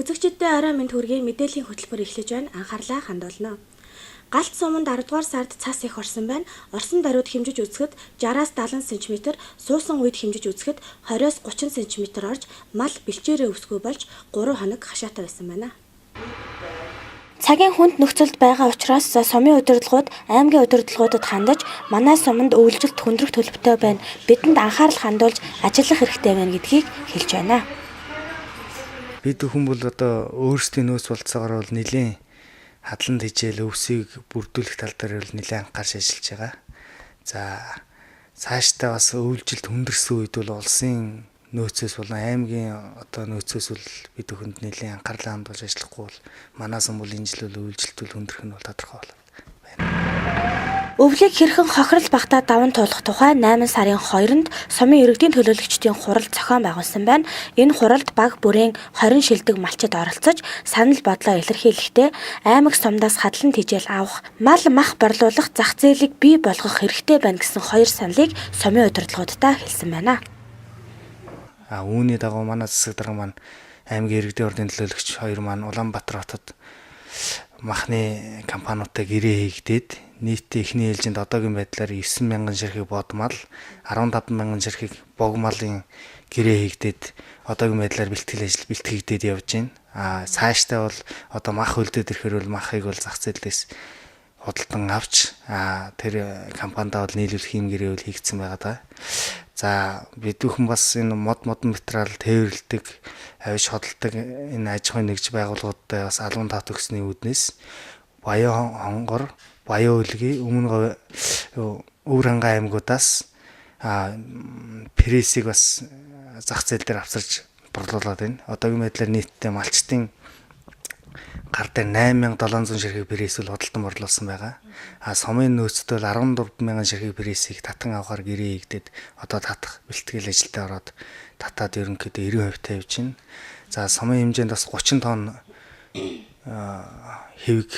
Үзэгчиддээ арай мэнд хүргэе мэдээллийн хөтөлбөр эхлэж байна. Анхаарлаа хандуулна. Галт суманд 10 дугаар сард цас их орсон байна. Орсон даруйд хэмжиж үзэхэд 60-аас 70 см, суусан үед хэмжиж үзэхэд 20-оос 30 см орж мал бэлчээрээ өвсгөө болж 3 хоног хашаатай байсан байна. Цагийн хүнд нөхцөлд байгаа учраас сумын удирдлагууд аймгийн удирдлагуудад хандаж манай суманд өвлжилт хүндрэх төлөвтэй байна. Бидэнд анхаарал хандуулж ажиллах хэрэгтэй байна гэдгийг хэлж байна. Бид хүн бол одоо өөрсдийн нөөц болцоогоор бол нэлийн хадланд хичээл өвсийг бүрдүүлэх тал дээр бол нэлийн анхаарч ажиллаж байгаа. За цаашдаа бас өвлжилт хүндэрсэн үед бол улсын нөөцөөс болон аймгийн одоо нөөцөөс бол бид хүнд нэлийн анхаарлаа хандуулж ажиллахгүй бол манаас бол энэ жил бол өвлжилт хүндрэх нь бол тодорхой байна. Өвлийг хэрхэн хохирол багтаа даван туулах тухай 8 сарын 2-нд сумын иргэдийн төлөөлөгчдийн хурал зохион байгуулсан байна. Энэ хуралд баг бүрийн 20 шилдэг малчид оролцож санал бодлоо илэрхийлэхдээ аймаг сумдаас хадлан тижэл авах, мал мах борлуулах зах зээлийг бий болгох хэрэгтэй байна гэсэн 2 саналыг сумын удирдлагуудтай хэлсэн байна. Үүний дагуу манай засаг дарга маань аймгийн иргэдийн ордын төлөөлөгч 2 маань Улаанбаатар хотод махны компаниудтай гэрээ хийгдээд нийтдээ эхний ээлжинд одоогийн байдлаар 9,000 ширхэг бодмал, 15,000 ширхэг богмалын гэрээ хийгдээд одоогийн байдлаар бэлтгэл ажил бэлтгэгдээд явж байна. Цаашдаа бол одоо мах хөлдөөд ирэхээр бол махыг бол зах зээлээс худалдан авч тэр компанидаа бол нийлүүлэх юм гэрээ бол хийгдсэн байгаа даа. За бид бүхэн бас энэ мод материал тээвэрлэдэг, авиж хөдөлдөг энэ аж ахуйн нэгж байгууллагуудтай бас албан тав төгсний үүднээс Баян хонгор, Баян үлгий, өмнө өвөр хангай аймагуудаас прессийг бас зах зээл дээр авчирч борлуулад байна. Одоогийн байдлаар нийтдээ малчтын гар дээр 8,700 ширхэг пресс бол худалдан борлуулсан байгаа. Сумын нөөцтэй бол 14,000 ширхэг прессийг татан авахар гэрээ хийгдээд одоо татах бэлтгэл ажилдаа ороод татаад ерөнхийдөө 90% тавьж байна. За сумын хэмжээнд бас 30 тонн хэвэг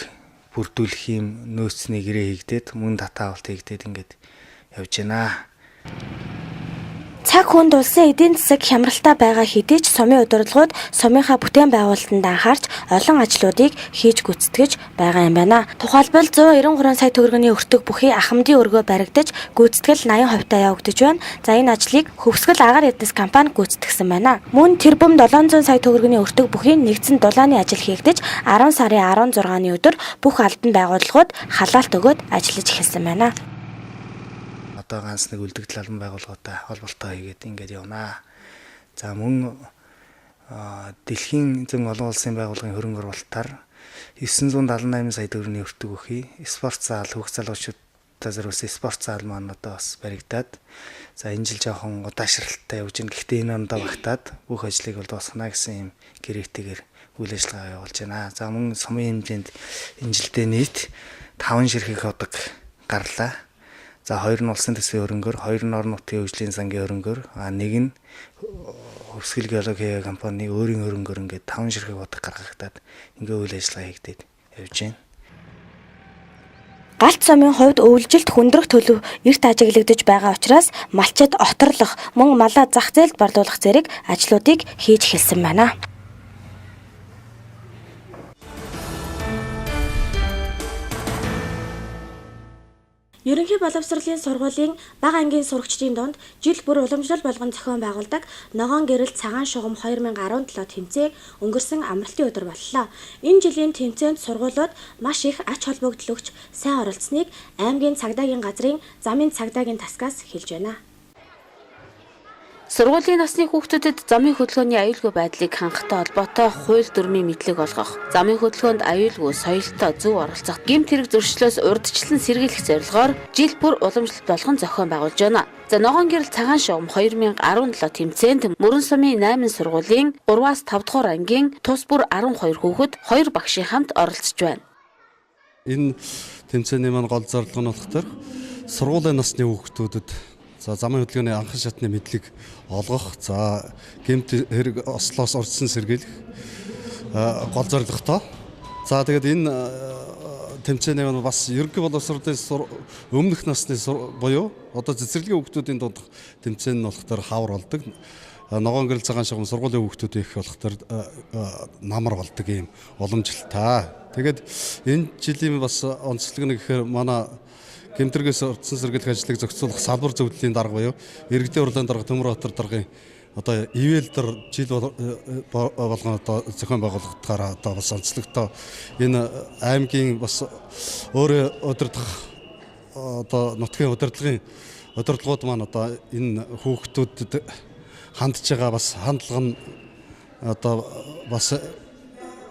бүрдүүлэх юм нөөцний гэрээ хийгдээд мөн татаа авалт хийгдээд ингээд явж байна. Цаг хүнд улсын эдийн засаг хямралтай байгаа хэдий ч сумын удирдлагууд сумынхаа бүтээн байгуулалтанд анхаарч олон ажлуудыг хийж гүйцэтгэж байгаа юм байна. Тухайлбал 193 сая төгрөгийн өртөг бүхий ахмадын өргөө баригдаж гүйцэтгэл 80% та явагдаж байна. За энэ ажлыг Khuvsgul агаар эднэс компани гүйцэтгсэн байна. Мөн тэр бум 700 сая төгрөгийн өртөг бүхий нэгдсэн дулааны ажил хийгдэж 10 сарын 16-ны өдөр бүх албан байгууллагууд халаалт өгөөд ажиллаж эхэлсэн байна. Ганц нэг үлдэгдэл албан байгууллагатай холбоотой хийгээд ингээд явнаа. За мөн дэлхийн зэн олон улсын байгууллагын хөрөнгө оруулалтаар 978 сая төгрөгийн өртөг бүхий спорт зал, хүүхд залуучуудаа зориулсан спорт зал маань одоо бас баригдаад за энэ жил жоохон удаашралтай явж байна. Гэхдээ энэ ондоо багтаад бүх ажлыг бол дуусгана гэсэн юм гэрээтэйгээр үйл ажиллагаа явуулж байна. За мөн сумын хэмжээнд энэ жилдээ нийт 5 ширхэг ходог гарлаа. За 2 нь улсын төсвийн хөрөнгөөр, 2 нь орон нутгийн хөгжлийн сангийн хөрөнгөөр, нэг нь Khuvsgul геологи компани өөрийн хөрөнгөөр ингээд 5 ширхэг бодог гаргагдаад ингээд үйл ажиллагаа хийгдээд явж байна. Галт сумын хувьд өвлжилт хүндрэх төлөв эрт ажиглагдаж байгаа учраас малчид оторлох, мөн малаа зах зээлд борлуулах зэрэг ажлуудыг хийж эхэлсэн байна. Ерөнхий боловсролын сургуулийн бага ангийн сурагчдын донд жил бүр уламжлал болгон зохион байгуулдаг ногоон гэрэл цагаан шугам 2017 тэмцээн өнгөрсөн амралтын өдөр боллоо. Энэ жилийн тэмцээнд сургуулиуд маш их ач холбогдол өгч сайн оролцсныг аймгийн цагдаагийн газрын замын цагдаагийн тасгаас хэлж байна. Сургуулийн насны хүүхдүүдэд замын хөдөлгөөний аюулгүй байдлыг хангахтай холбоотой хууль дүрмийн мэдлэг олгох, замын хөдөлгөөнд аюулгүй соёлтой зөв оролцох, гэмт хэрэг зөрчлөөс урьдчилан сэргийлэх зорилгоор жил бүр уламжлалт болгон зохион байгуулж байна. За ногоон гэрэл цагаан шугам 2017 тэмцээнд Мөрөн сумын 8 сургуулийн 3-аас 5 дугаар ангийн тус бүр 12 хүүхэд 2 багшийн хамт оролцож байна. Энэ тэмцээний маань гол зорилго нь болохоор сургуулийн насны хүүхдүүдэд замын хөдөлгөөний анхан шатны мэдлэг олгох, гэмт хэрэг ослоос урьдчилан сэргийлэх гол зорилготой. Тэгээд энэ тэмцээний бас ерөнхий боловсролын өмнөх насны буюу одоо цэцэрлэгийн хүүхдүүдийн дунд тэмцээн нь болохоор хавар болдог. ногоон гэрэл цагаан шугам сургуулийн хүүхдүүд их болох төр намар болдог юм уламжлалтай. Тэгээд энэ жилийн бас онцлог нь гэхээр манай гэмтрэгээс урдсан сэргийлэх ажлыг зохицуулах салбар зөвлөлийн дарга буюу иргэдийн урлын дарга Төмөрбаатар даргын одоо ивэлдэр жил болгон одоо зохион байгуулалтаараа одоо бас онцлогтой энэ аймгийн бас өөрөө удирдах одоо нутгийн удирдлагууд маань одоо энэ хүүхдүүдэд хандж байгаа бас хандлага нь одоо бас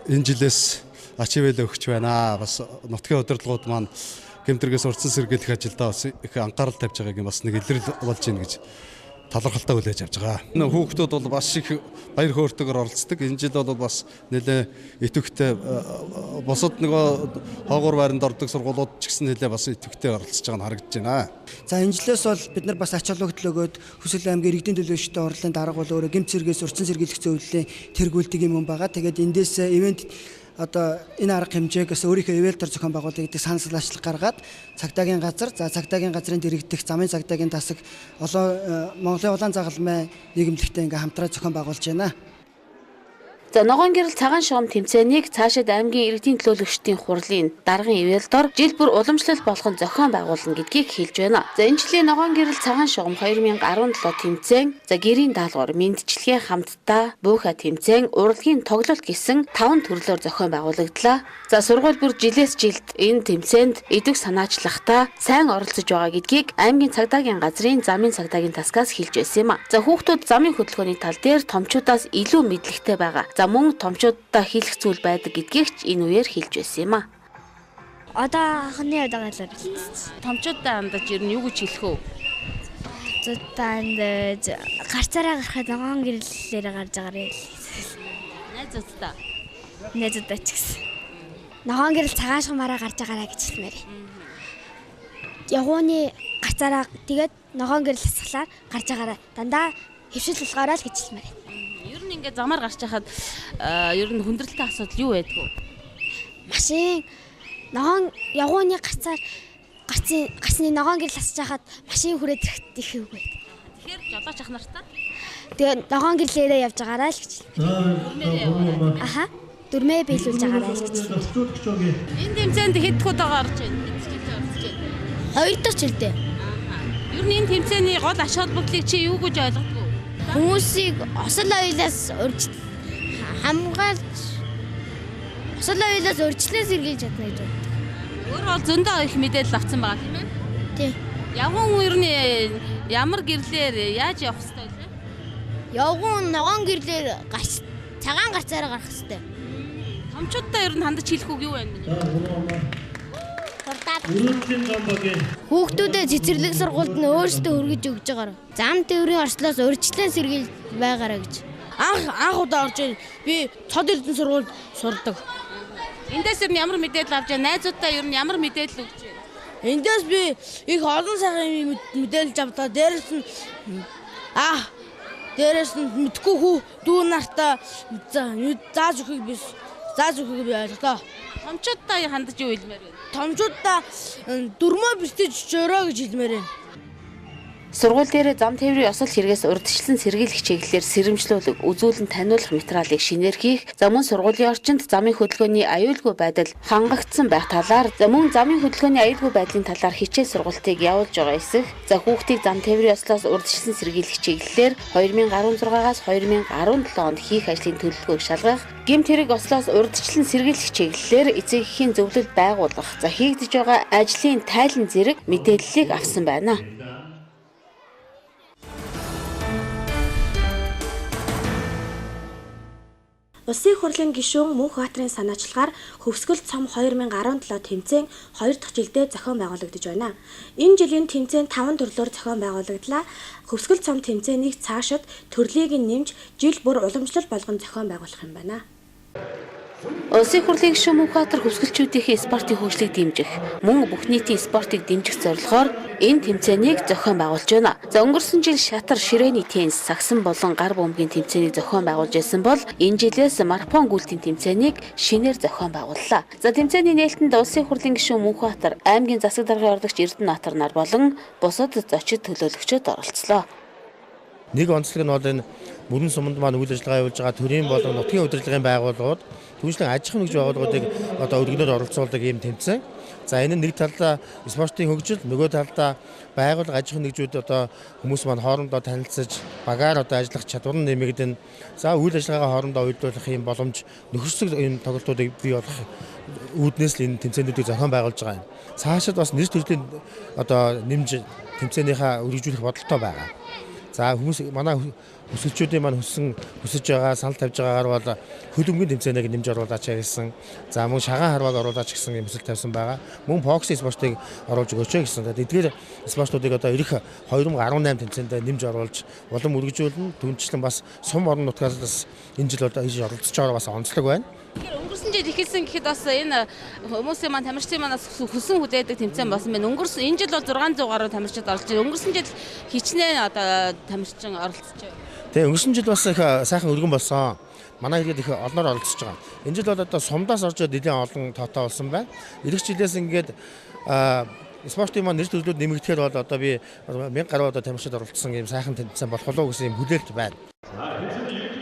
энэ жилээс ачивэлээ өгч байна. Бас нутгийн удирдлагууд маань гэмтрэгээс урдсан сэргийлэх ажилдаа бас их анхаарал тавьж байгааг бас нэг илрэл болж байна гэж талархалтай хүлээж авч байгаа. Энэ хүүхдүүд бол бас их баяр хөөртэйгээр оролцдог. Энэ жил бол бас нэлээ идэвхтэй бусад нөгөө хоогуур байранд ордог сургуулиуд ч гэсэн нэлээ бас идэвхтэй оролцож байгаа нь харагдаж байна. За энэ жилээс бол бид нар бас ач холбогдол өгөөд Khuvsgul аймгийн иргэдийн төлөөлөлтөй орлын дарга бол өөрөө гэмт зэрэгээс урдсан сэргийлэх зөвлөлийн тэргүүлдэг юм байгаа. Тэгээд эндээс ивент одоо энэ арга хэмжээг бас өөрийнхөө ивэлтер зохион байгуулалт гэдэг саналчлал гаргаад цагдаагийн газар, за цагдаагийн газрын дэргэдэх замын цагдаагийн тасаг Монголын улаан загалмай нийгэмлэгтэй ингээм хамтран зохион байгуулж байна. За ногоон гэрэл цагаан шугам тэмцээнийг цаашид аймгийн иргэдийн төлөөлөгчдийн хурлын даргын ивэлдор жил бүр уламжлал болгон зохион байгуулна гэдгийг хэлж байна. За энэ жилийн ногоон гэрэл цагаан шугам 2017 тэмцээн, за гэрийн даалгавар, мэндчилгээ хамтдаа, буйха тэмцээн, урлагийн тоглолт гэсэн 5 төрлөөр зохион байгуулагдлаа. За сургууль бүр жилээс жилд энэ тэмцээнд идэв санаачлахтаа сайн оролцож байгаа гэдгийг аймгийн цагдаагийн газрын замын цагдаагийн тасгаас хэлж байсан юм а. За хүүхдүүд замын хөдөлгөөний тал дээр томчуудаас илүү мэдлэгтэй байгаа. За мөн томчуудаа хийх зүйл байдаг гэдгийг ч энэ үеэр хэлж байсан юм а. Одоо анхны удаага л хэлсэн. Томчуудаа андаж ер нь юу гэж хэлэх вэ? Зутаанд гарцаараа гарахад ногоон гэрлэлээр гарч байгаарэ. Найзуудтай. Найзуудтай ч гэсэн. Ногоон гэрэл цагаан шугамаараа гарч байгаарэ гэж хэлмээр. Ягууны гарцаараа тэгээд ногоон гэрэл асгалаар гарч байгаарэ. Дандаа хөвшил болгоорой л гэж хэлмээр. Ер нь ингээд замаар гарч байхад ер нь хүндрэлтэй асуудал юу байдаг вэ? Машин ногоон ягууны гарцны ногоон гэрэл асж байхад машин хүрээд ирэхэд их үг байдаг. Тэгэхээр жолооч ах нартай. Тэгээд ногоон гэрлээрээ явж байгаарай л гэж хэлмээр. Аха. Дүрмээ биелүүлж байгаарай л гэж хэлмээр. Энэ тэмцээнд хэд удаа гарч байна? Хоёр дахь жилдээ. Ер нь энэ тэмцээний гол ач холбогдлыг чи юу гэж ойлгодог вэ? Хүмүүсийг осол оёлоос хамгаалж осол оёлоос урьдчилан сэргийлж чадна гэж боддог. Өөр бол зөндөө их мэдээлэл авсан байгаа тийм ээ? Тийм. Явган ер нь ямар гэрлээр яаж явах ёстой вэ? Явган ногоон гэрлээр цагаан гарцаараа гарах ёстой. Томчуудаа ер нь хандаж хэлэх үг юу байна? Хүүхдүүдэд цэцэрлэг сургуульд нь өөрсдөө хүргэж өгж байгаагаар. Зам тээврийн орчлоос урьдчилан сэргийлж байгаараа гэж. Анх удаа орж би цод эрдэнэ сургуульд сурдаг. Эндээс ер нь ямар мэдээлэл авч байна? Найзуудаа ер нь ямар мэдээлэл өгч байна? Эндээс би их олон сайхан мэдээлж авлаа. Дээрээс нь мэдгүй хүү дүү нартаа зааж өгөхийг би ойлголоо. Томчуудаа хандаж юу хэлмээр байна? Томчуудаа дөрмөө бэлтэж өчөөрөө гэж хэлмээр байна. Сургууль дээр зам тээврийн осол хэрэгээс урьдчилан сэргийлэх чиглэлээр сэрэмжлүүлэг, үзүүлэн таниулах материалыг шинээр хийх, за мөн сургуулийн орчинд замын хөдөлгөөний аюулгүй байдал хангагдсан байх талаар, за мөн замын хөдөлгөөний аюулгүй байдлын талаар хичээл сургалтыг явуулж байгаа эсэх, за хүүхдийг зам тээврийн ослоос урьдчилан сэргийлэх чиглэлээр 2016-аас 2017 онд хийх ажлын төлөвлөгөөг шалгах, гэмт хэрэг ослоос урьдчилан сэргийлэх чиглэлээр эцэг эхийн зөвлөл байгуулах, за хийгдэж байгаа ажлын тайлан зэрэг мэдээллийг авсан байна. Улсын хурлын гишүүн Мөнхбаатарын санаачлагаар Khuvsgul цом 2017 тэмцээн 2 дахь жилдээ зохион байгуулагдаж байна. Энэ жилийн тэмцээн 5 төрлөөр зохион байгуулагдлаа. Khuvsgul цом тэмцээнийг цаашид төрлийг нэмж жил бүр уламжлал болгон зохион байгуулах юм байна. Улсын хурлын гишүүн Мөнхбаатар хөвсгөлчүүдийн спортын хөгжлийг дэмжих, мөн бүх нийтийн спортыг дэмжих зорилгоор энэ тэмцээнийг зохион байгуулж байна. За өнгөрсөн жил шатар, ширээний теннис, сагсан болон гар бөмбөгийн тэмцээнийг зохион байгуулж байсан бол энэ жилээс марафон гүйлтийн тэмцээнийг шинээр зохион байгууллаа. За тэмцээний нээлтэнд улсын хурлын гишүүн Мөнхбаатар, аймгийн засаг даргын ордогч Эрдэнэбаатар нар болон бусад зочид төлөөлөгчид оролцлоо. Нэг онцлог нь бол энэ мөрөн суманд маань үйл ажиллагаа явуулж байгаа төрийн болон нутгийн удирдлагын байгууллагууд түншлэн аж ахуйн нэгж байгууллагуудыг одоо өргөнөөр оролцуулдаг ийм тэмцээн. За энэ нь нэг талдаа спортын хөгжил, нөгөө талдаа байгууллага аж ахуйн нэгжүүд одоо хүмүүс маань хоорондоо танилцаж, багаар одоо ажиллах чадвар нь нэмэгдэн. За үйл ажиллагаагаа хоорондоо уялдуулах ийм боломж нөхөрсөг энэ тоглолтуудыг бий болох үүднээс л энэ тэмцээнүүдийг зохион байгуулж байгаа юм. Цаашид бас нэр төрлийн одоо нэмж тэмцээнийхээ үргэлжлүүлэх бодолтой байгаа. За хүмүүс манай өсөлчүүдийн маань хүсэж байгаа, санал тавьж байгаагаар бол хөлбөмбөгийн тэмцээнийг нэмж оруулаач гэсэн. За мөн шагаан харвааг оруулаач гэсэн юм хүсэл тавьсан байгаа. Мөн боксing спортыг оруулж өгөөч гэсэн. Эдгээр спортуудыг одоо ирэх 2018 тэмцээнд нэмж оруулж улам үргэлжлүүлнэ. Түүнчлэн бас сум орон нутгаас энэ жил одоо хийж оролцож байгаа бас онцлог байна. Өнгөрсөн жил ихэлсэн гэхэд бас энэ хүмүүсийн маань тамирчдын манаас хүсэн хүлээдэг тэмцээн болсон байна. Өнгөрсөн энэ жил бол 600 гаруй тамирчид орж байна. Өнгөрсөн жил хичнээн одоо тамирчин оролцож байна. Тэгээ өнгөрсөн жил бас их сайхан өргөн болсон. Манай иргэд их олноор оролцож байгаа. Энэ жил бол одоо сумдаас орж нэлээд олон тоотой болсон байна. Ирэх жилээс ингээд спортын маань нэр төрлүүд нэмэгдэхээр бол одоо би 1000 гаруй одоо тамирчид оролцсон юм сайхан тэмцээн болох болов гэсэн юм хүлээлт байна.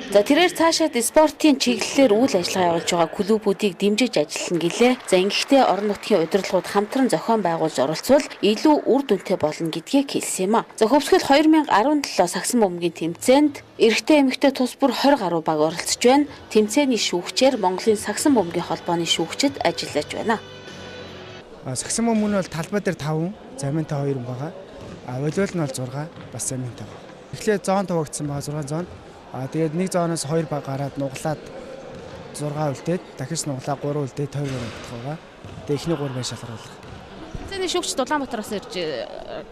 За тэрээр цаашаад спортын чиглэлээр үйл ажиллагаа явуулж байгаа клубүүдийг дэмжиж ажиллана гэлээ. За ингэхдээ орон нутгийн удирдлагууд хамтран зохион байгуулж оролцвол илүү үр дүнтэй болно гэдгийг хэлсэн юм а. За Khuvsgul 2017 сагсан бөмбөгийн тэмцээнд эрэгтэй эмэгтэй тус бүр 20 гаруй баг оролцож байна. Тэмцээний шүүгчээр Монголын сагсан бөмбөгийн холбооны шүүгчид ажиллаж байна. Сагсан бөмбөг нь бол талбай дээр 5, замынтай 2 байгаа. Волейбол нь бол 6, бас замынтай байгаа. Эхлээд зоон тавагдсан байгаа 6 зоон. Тэгээд нэг зооноос 2 баг гараад нуглаад 6 үлдээд дахиж нуглаа 3 үлдээд 20 гарах байгаа. Тэгээд эхний 3 бай шалгаруулах. Тэмцээний шүүгч Улаанбаатараас ирж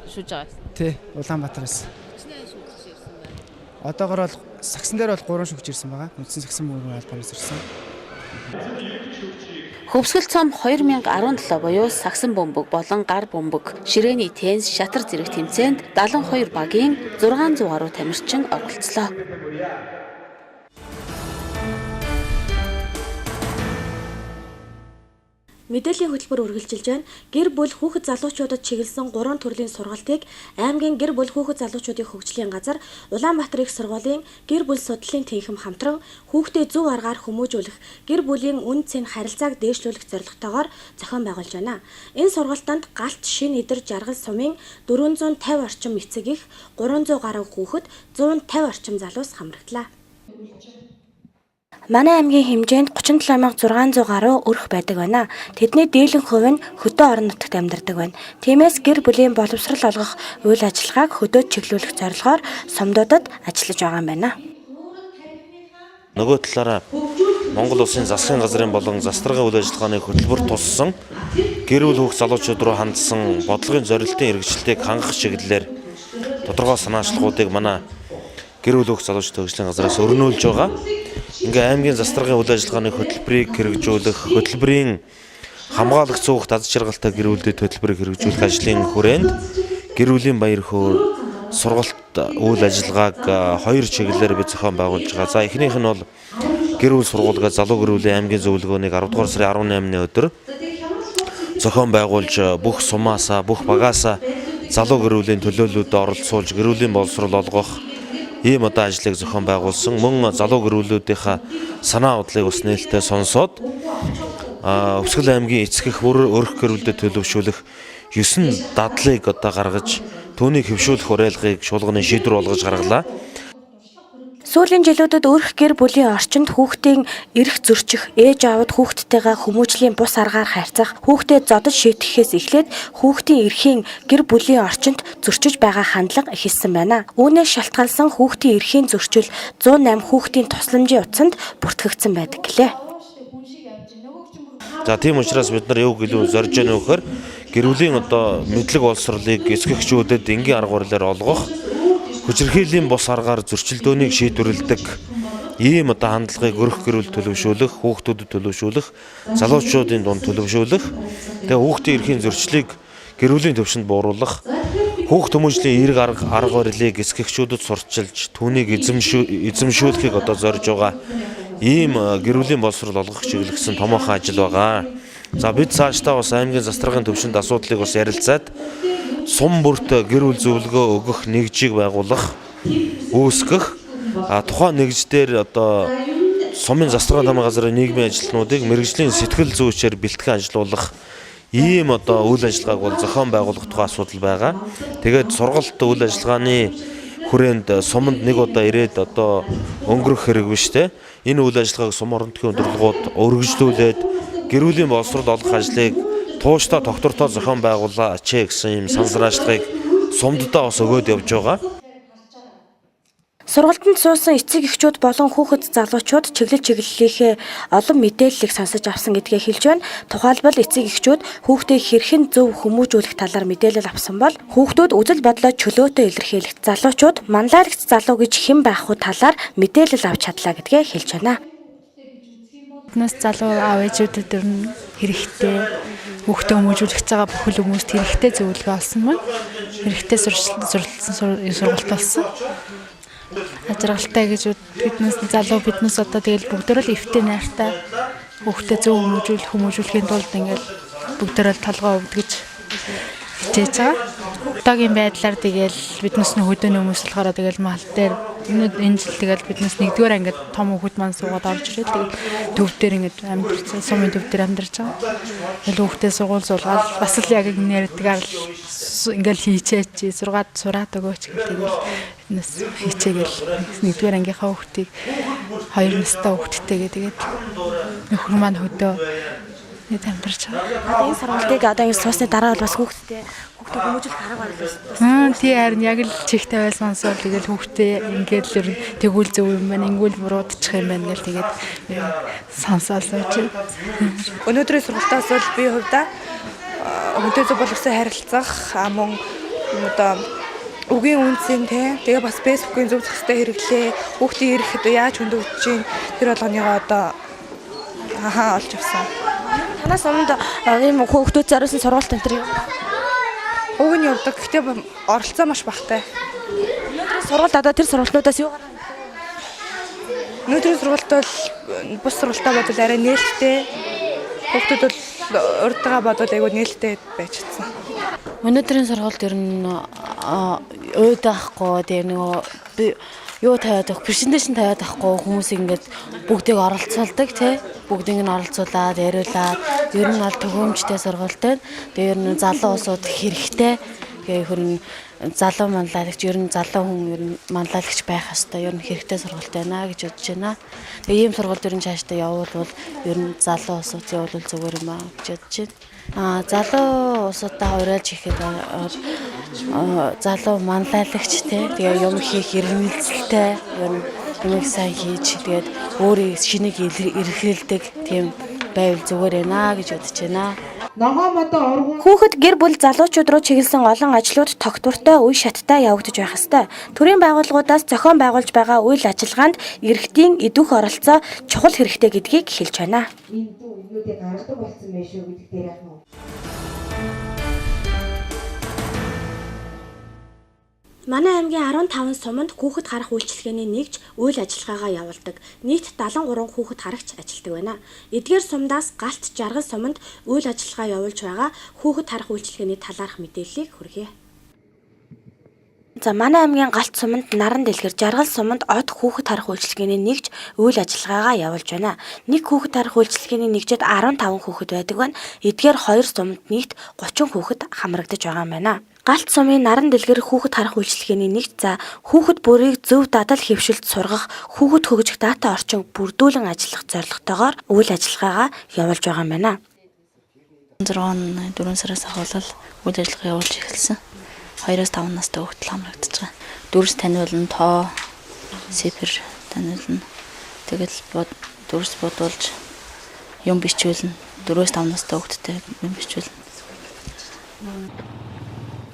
шүүж байгаа юм. Тий, Улаанбаатараас. Хичнээн шүүгч ирсэн байна. Одоогор бол сагсан дээр бол 3 шүүгч ирсэн байгаа. Үндсэн сагсан бөмбөгийн албанаас ирсэн. Khuvsgul цом 2017 буюу сагсан бөмбөг болон гар бөмбөг, ширээний теннис, шатар зэрэг тэмцээнд 72 багийн 600 гаруй тамирчин оролцлоо. Мэдээллийн хөтөлбөр үргэлжилж байна. Гэр бүл хүүхэд залуучуудад чиглэсэн 3 төрлийн сургалтыг аймгийн гэр бүл хүүхэд залуучуудын хөгжлийн газар Улаанбаатар их сургуулийн гэр бүл судлалын тэнхэм хамтран хүүхдээ зөв аргаар хүмүүжүүлэх, гэр бүлийн үн цэн харилцааг дээшлүүлэх зорилготойгоор зохион байгуулж байна. Энэ сургалтанд галт шин идэр жаргал сумын 450 орчим эцэг их, 300 гаруй хүүхэд, 150 орчим залуус хамрагдлаа. Манай аймгийн хэмжээнд 37600 гаруй өрх байдаг байна. Тэдний дийлэнх хувь нь хөдөө орон нутагт амьдардаг байна. Тиймээс гэр бүлийн боловсрал олгох үйл ажиллагааг хөдөөд чиглүүлэх зорилгоор сумдуудад ажиллаж байгаа юм байна. Нөгөө талаараа Монгол Улсын засгийн газрын болон застрагын үйл ажиллагааны хөтөлбөр туссан гэр бүл хүүхэд залуучууд руу хандсан бодлогын зорилтын хэрэгжилтийг хангах чиглэлээр тодорхой санаачлагуудыг манай гэр бүл хүүхэд залуучуудын хөгжлийн газраас өрнүүлж байгаа. Ингээ аймгийн застрагын үйл ажиллагааны хөтөлбөрийг хэрэгжүүлэх, хөтөлбөрийн хамгаалагч цугт аз жаргалтай гэр бүлдэд хөтөлбөрийг хэрэгжүүлэх ажлын хүрээнд гэр бүлийн баяр хөөр сургалт үйл ажиллагааг 2 чиглэлээр бид зохион байгуулж байгаа. За эхнийх нь бол гэр бүл сургуулиуд залуу гэр бүлийн аймгийн зөвлөгөөнийг 10 дугаар сарын 18-ны өдөр зохион байгуулж бүх сумаасаа, бүх багаасаа залуу гэр бүлийн төлөөлөлд оролцуулж гэр бүлийн боловсрол олгох ийм одоо ажлыг зохион байгуулсан. Мөн залуу гэр бүлүүдийнхаа санаа бодлыг бас нээлттэй сонсоод Khuvsgul аймгийн эцэг эх өрх гэр бүлдэд төлөвшүүлэх 9 дадлыг одоо гаргаж түүнийг хэвшүүлэх уриалгыг шуулганы шийдвэр болгож гаргалаа. Сүүлийн жилүүдэд өрх гэр бүлийн орчинд хүүхдийн эрх зөрчих, ээж аавд хүүхдтэйгээ хүмүүжлийн бус аргаар харьцах, хүүхдэд зодож шийтгэхээс эхлээд хүүхдийн эрхийн гэр бүлийн орчинд зөрчиж байгаа хандлага ихэлсэн байна. Үүнээс шалтгаалсан хүүхдийн эрхийн зөрчил 108 хүүхдийн тусламжийн утсанд бүртгэгдсэн байдаг гэлээ. За тийм учраас бид нар юу гэлөө зорж яана вөхөр гэр бүлийн одоо мэдлэг боловсролыг эцэгчүүдэд энгийн арга барилаар олгох, хүчирхийллийн бус аргаар зөрчилдөөнийг шийдвэрлэдэг ийм одоо хандлагыг өрх гэр бүл төлөвшүүлэх, хүүхдүүдэд төлөвшүүлэх, залуучуудын дунд төлөвшүүлэх, тэгээ хүүхдийн эрхийн зөрчлийг гэр бүлийн төвшөнд бууруулах, хүүхд хүмүүжлийн эерэг арга барилыг эцэгчүүдэд сурчилж, түүнийг эзэмшүүлэхийг одоо зорж байгаа ийм гэр бүлийн боловсрол олгох чиглэсэн томоохон ажил байгаа. За бид цаашдаа бас аймгийн застрагын төвшөнд асуудлыг бас ярилцаад сум бүрт гэр бүл зөвлөгөө өгөх нэгжийг байгуулах, үүсгэх, тухайн нэгждэр одоо сумын засваргын тамгын газрын нийгмийн ажилтнуудыг мэрэгжлийн сэтгэл зүйчээр бэлтгэн ажилуулах ийм одоо үйл ажиллагааг бол зохион байгуулах тухай асуудал байгаа. Тэгээд сургалт үйл ажиллагааны хүрээнд суманд нэг удаа ирээд одоо өнгөрөх хэрэг биш те. Энэ үйл ажиллагааг сум орон нутгийн удирдлагууд өргөжлүүлээд гэр бүлийн боловсрол олох ажлыг тууштай тогтвортой зохион байгуулаач гэсэн ийм санснаачлагыг сумддаа бас өгөөд явж байгаа. Сургалтанд суусан эцэг эхчүүд болон хүүхэд залуучууд чиглэлийнхээ олон мэдээллийг сонсож авсан гэдгээ хэлж байна. Тухайлбал эцэг эхчүүд хүүхдээ хэрхэн зөв хүмүүжүүлэх талаар мэдээлэл авсан бол хүүхдүүд үзэл бодлоо чөлөөтэй илэрхийлэх, залуучууд манлайлагч залуу гэж хэн байх вэ талаар мэдээлэл авч чадлаа гэдгээ хэлж байна. Нас залуу аав ээжүүдэд хэрэгтэй хүүхдээ хүмүүжүүлэх байгаа бүхэл хүмүүст хэрэгтэй зөвлөгөө олсон байна. Хэрэгтэй сургалт болсон. Ажиргалтай гэж биднээс залуу биднээс одоо тэгэл бүгдөө л эвтэй найртай хүүхдээ зөв хүмүүжүүлэхийн тулд ингээл бүгдөө л толгой өвдгөж хичээж байгаа. Одоогийн байдлаар тэгэл биднээс нь хөдөөний хүмүүс болохоор тэгэл мал дээр энэ жил тэгэл биднээс нэгдүгээр ангид том хүүхэд маань суугаад орж ирээд тэгэл төв дээр ингээд амьдарч сумын төв дээр амьдарч байгаа. Тэгэл хүүхдээ суулгаад бас л яг нэрдгээр ингээл хийчээч сургаад сураад өгөөч гэдэг тэгэл биднээс хийчээгээл нэгдүгээр ангийнхаа хүүхдийг 2 настай хүүхдтэйгээ тэгээд нөхөр маань хөдөө нэг амьдарч байгаа. Энэ сургалтыг одоо ингэ суусны дараа бол бас хүүхдээ хүмүүжүүлэх арга барил. Тий харин яг л чих тавиал сонсоод тэгэл хүүхдээ ингээд л тэгвэл зөв юм байна, ингүүл буруудчих юм байна гэл тэгээд сонсоод сууж. Өнөөдрийн сургалтаас бол би хувьдаа хүнтэй зөв боловсон харилцах мөн одоо үгийн үнцэн тэгээ бас фэйсбүүкийн зөв зохистой хэрэглээ хүүхдийн ирэхэд яаж хөндөгдөж чинь тэр болгоныгоо одоо олж авсан. Танаас өмнө ийм хүүхдүүд зориулсан сургалт энэ төр Уг нь явдаг. Гэхдээ оролцоо маш багтай. Сургалт одоо тэр сургалтнуудаас юу гаргана? Өнөөдрийн сургалт бол бус сургалтаа бодвол арай нээлттэй. Хүүхдүүд бол урдгаа бодвол айгүй нээлттэй байж чадсан. Өнөөдрийн сургалт ер нь өөд авахгүй тэгээ нөгөө юу тавиад авах, презентацийн тавиад авахгүй хүмүүсийг ингээд бүгдийг оролцуулдаг тий. Бүгдийг нь оролцуулаад, яриулаад ер нь бол төгөөмжтэй сургалт байна. Тэгээ ер нь залуу усууд хэрэгтэй. Тэгээ хөрн залуу манлайлагч ер нь залуу хүн ер нь манлайлагч байх хэвээр ер нь хэрэгтэй сургалт байна гэж бодож байна. Тэгээ ийм сургалт ер нь цаашдаа явуулвал ер нь залуу усууд явуулвал зүгээр юм аа гэж бодож байна. Залуу усуудаа хуурайлж ихэд залуу манлайлагч тий. Тэгээ юм хийх эрмэлзэлтэй ер нь юмыг сайн хийж тэгээд өөрийн шинийг эрхэлдэг тийм байвал зүгээр байна гэж бодож байна. Хүүхэд гэр бүл залуучууд руу чиглэсэн олон ажлууд тогтвортой үе шаттай явагдаж байх ёстой. Төрийн байгууллагуудаас зохион байгуулж байгаа үйл ажиллагаанд иргэдийн идүүх оролцоо чухал хэрэгтэй гэдгийг хэлж байна. Манай аймгийн 15 суманд хүүхэд харах үйлчилгээний нэгж үйл ажиллагаагаа явуулдаг. Нийт 73 хүүхэд харагч ажилтдаг байна. Эдгээр сумдаас галт жаргал суманд үйл ажиллагаа явуулж байгаа хүүхэд харах үйлчилгээний талаарх мэдээллийг хүргье. За манай аймгийн галт суманд наран дэлгэр жаргал суманд од хүүхэд харах үйлчилгээний нэгж үйл ажиллагаагаа явуулж байна. Нэг хүүхэд харах үйлчилгээний нэгжид 15 хүүхэд байдаг байна. Эдгээр 2 суманд нийт 30 хүүхэд хамрагдаж байгаа юм байна. Галт сумын наран дэлгэр хүүхэд харах үйлчилгээний нэгж за хүүхэд бүрийг зөв дадал хэвшилд сургах хүүхэд хөгжих дата орчин бүрдүүлэн ажиллах зорилготойгоор үйл ажиллагаагаа явуулж байгаа юм байна. 4 сараас ахвал үйл ажиллагаа явуулж эхэлсэн. 2-5 настай хүүхэд хамрагдаж байгаа. Дүрс таниулна, тоо, сифр таниулна. Тэгэл дүрс бодуулж юм бичүүлнэ. 4-5 настай хүүхэдтэй юм бичүүлнэ.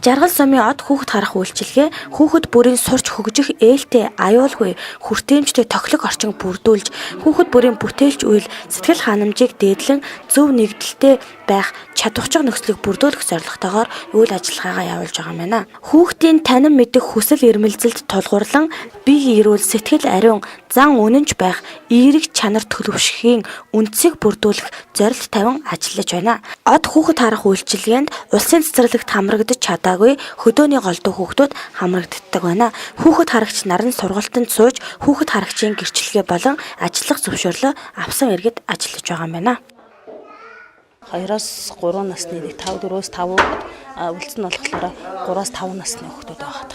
Жаргал сумын од хүүхэд харах үйлчилгээ хүүхэд бүрийн сурч хөгжих ээлтэй аюулгүй хүртээмжтэй тоглох орчин бүрдүүлж хүүхэд бүрийн бүтээлч үйл сэтгэл ханамжийг дээдлэн зөв нэгдэлтэй байх чадварчиг нөхцөлийг бүрдүүлэх зорилготойгоор үйл ажиллагаагаа явуулж байгаа юм байна. Хүүхдийн танин мэдэх хүсэл эрмэлзэлд тулгуурлан бие эрүүл сэтгэл ариун зан үнэнч байх эерэг чанар төлөвшөхийн үндсийг бүрдүүлэх зорилт тавин ажиллаж байна. Од хүүхэд харах үйлчилгээнд улсын цэцэрлэгт хамрагдаж чадаагүй сургаагүй хөдөөний голдуу хүүхдүүд хамрагддаг байна. Хүүхэд харагч нар нь сургалтанд сууж хүүхэд харагчийн гэрчлэгээ болон ажиллах зөвшөөрлөө авсан иргэд ажиллаж байгаа юм байна. 2-3 насны 4-5 хүүхэд үлдсэн нь болохоор 3-5 насны хүүхдүүд байгаа.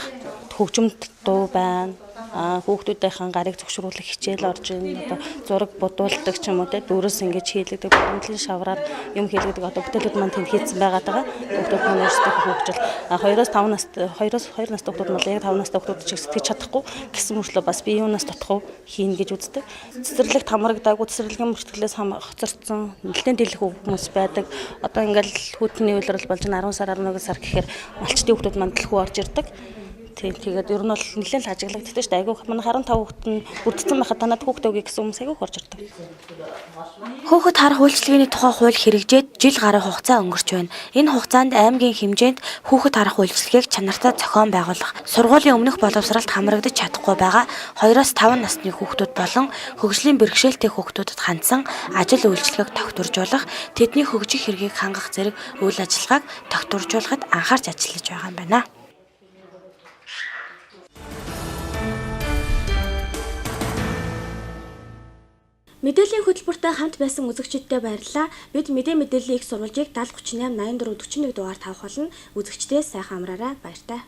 Хөгжимд дуу байна. Хүүхдүүдийн гарыг зөвшөөрүүлэх хичээл орж ийн одоо зураг бодуулдаг ч юм уу те дөрөс ингэж хийлэгдэг бодлын шавраар юм хийлэгдэг одоо бүтээлүүд маань тэнд хийцэн байгаад байгаа. Хүүхдүүд маань өөрсдөө хөгжил 2-5 настай 2 настай хүүхдүүд бол яг 5 настай хүүхдүүд ч сэтгэж чадахгүй гэсэн мөрчлөө бас би юунаас тодорхой хийн гэж үздэг. Цэцэрлэгт хамрагдаагүй цэцэрлэгийн мөртгөлээс хоцорсон нэлээд дэлгэх хүмүүс байдаг. Одоо ингээл хүүтний үйлрэл болж 10 сар 11 сар гэхээр малчтын хүүхдүүд маань дэлхүү орж ирдэг. Тэгээд ер нь бол нэлээд л ажиглагддаг шүү дээ. Айгүй манай 15 хүүхэд нь бүрдсэн байхад танад хүүхдээ өгье гэсэн хүмүүс айгүй орж ирдэг. Хүүхэд харах үйлчилгээний тухай хууль хэрэгжээд жил гаруй хугацаа өнгөрч байна. Энэ хугацаанд аймгийн хэмжээнд хүүхэд харах үйлчилгээг чанартай зохион байгуулах, сургуулийн өмнөх боловсролд хамрагдаж чадахгүй байгаа 2-5 насны хүүхдүүд болон хөгжлийн бэрхшээлтэй хүүхдүүдэд хандсан ажил үйлчилгээг тогтворжуулах, тэдний хөгжих хэргийг хангах зэрэг үйл ажиллагааг тогтворжуулахад анхаарч ажиллаж байгаа юм байна. Мэдээллийн хөтөлбөртэй хамт байсан үзэгчдтэй баярлалаа. Бид мэдээллийн их сурвалжийг 7038 84 41 дугаар тавих болно. Үзэгчдээ сайхан амраарай. Баяртай.